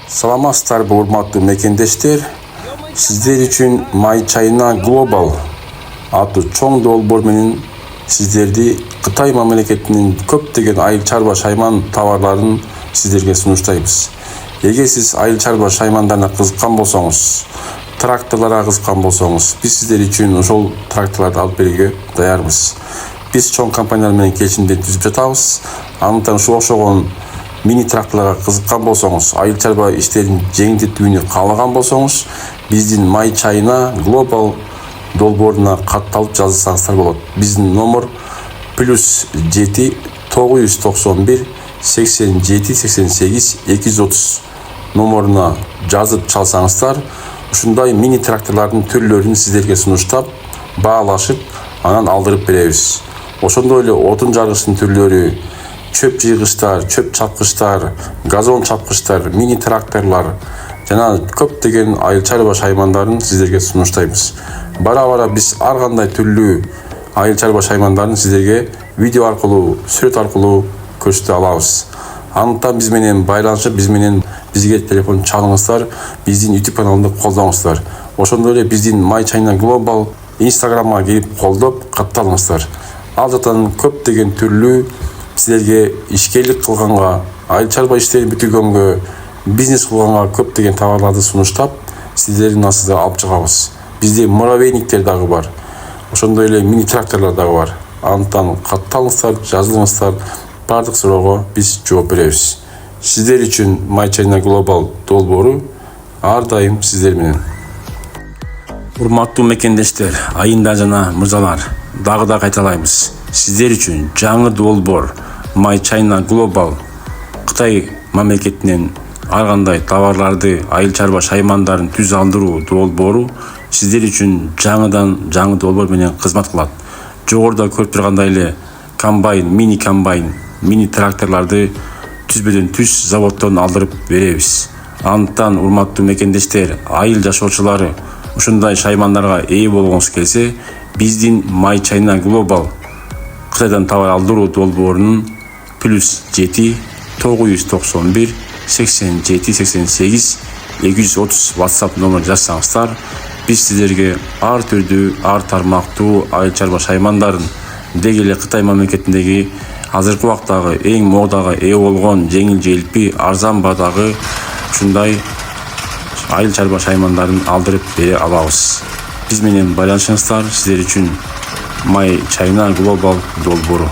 Саламатсыздарбы урматтуу мекендештер. Сиздер үчүн My China Global аттуу чоң долбоор менен сиздерди Кытай мамлекетинин көптөгөн айыл чарба шайман товарларын сиздерге сунуштайбыз. Эгер сиз айыл чарба шаймандарына кызыккан болсоңуз, тракторлорго кызыккан болсоңуз, биз сиздер үчүн ошол тракторлорду алып берүүгө даярбыз. Биз чоң компаниялар менен келишимдер түзүп жатабыз. Андыктан ушуга окшогон мини тракторлорго кызыккан болсоңуз, айыл чарба иштерин жеңилдетүүнү каалаган болсоңуз, биздин My China Global долбооруна катталып жазсаңыздар болот. Биздин номер +7 991 87 88 230 номеруна жазып чалсаңыздар, ушундай мини тракторлордун түрлөрүн сиздерге сунуштап, баалашып, анан алдырып беребиз. Ошондой эле отун жаргычтын түрлөрү, чөп жыйгычтар, чөп чапкычтар, газон чапкычтар, мини тракторлор жана көптөгөн айыл чарба шаймандарын сиздерге сунуштайбыз. Бара-бара биз ар кандай түрлүү айыл чарба шаймандарын сиздерге видео аркылуу, сүрөт аркылуу көрсөтө алабыз. Андыктан биз менен байланышып, бизге телефон чалыңыздар, биздин YouTube каналында колдоңуздар. Ошондой эле биздин My China Global Instagramга келип колдоп катталыңыздар. Ал жактан көптөгөн түрлүү сиздерге ишкерлик кылганга, айыл чарба иштерин бүтүргөнгө, бизнес кылганга көптөгөн товарларды сунуштап, сиздердин астында алып чыгабыз. Бизде муравейниктер дагы бар. Ошондой эле мини тракторлор дагы бар. Андыктан катталыңыздар, жазылыңыздар, бардык суроого биз жооп беребиз. Сиздер үчүн My China Global долбоору ар дайым сиздер менен. Урматтуу мекендештер, айында жана мырзалар, дагы да кайталайбыз. Сиздер үчүн жаңы долбоор My China Global Кытай мамлекетинен ар кандай товарларды, айыл чарба шаймандарын түз алдыруу долбоору сиздер үчүн жаңы долбоор менен кызмат кылат. Жогоруда көрүп тургандай эле комбайн, мини тракторлорду түзбөдөн түз заводдон алдырып беребиз. Андыктан урматтуу мекендештер, айыл жашоочулары ушундай шаймандарга ээ болгоңуз келсе, биздин My China Global Кытайдан товар алдыруу долбоорунун +7 991 87 88 230 WhatsApp номер жазсаңыздар, биз сиздерге ар түрдүү, ар тармактуу айыл чарба шаймандарын, деги эле Кытай мамлекетиндеги азыркы убактагы эң модага ээ болгон жеңил желпи, арзан баадагы ушундай айыл чарба шаймандарын алдырып бере алабыз. Биз менен байланышыңыздар, сиздер үчүн My China Global долбоору.